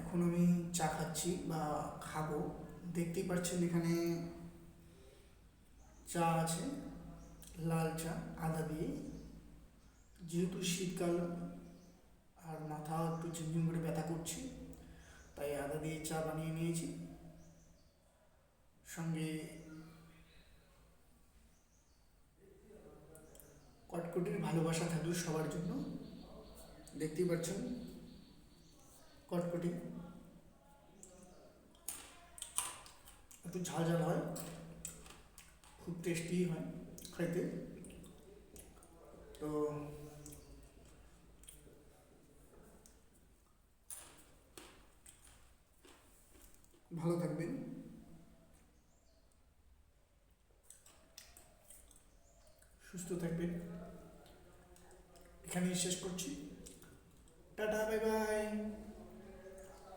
এখন আমি চা খাচ্ছি বা খাবো। দেখতেই পাচ্ছেন এখানে চা আছে, লাল চা আদা দিয়ে। যেহেতু শীতকাল আর মাথা একটু ঝিমঝিম করে ব্যথা করছে, তাই আদা দিয়ে চা বানিয়ে নিয়েছি। সঙ্গে কটকটির ভালোবাসা থাকলো সবার জন্য। দেখতেই পাচ্ছেন কটকটি একটু ঝাল ঝাল হয়, খুব টেস্টি হয় খাইতে। তো ভালো থাকবেন, সুস্থ থাকবেন। এখানেই শেষ করছি। Tata, bye bye.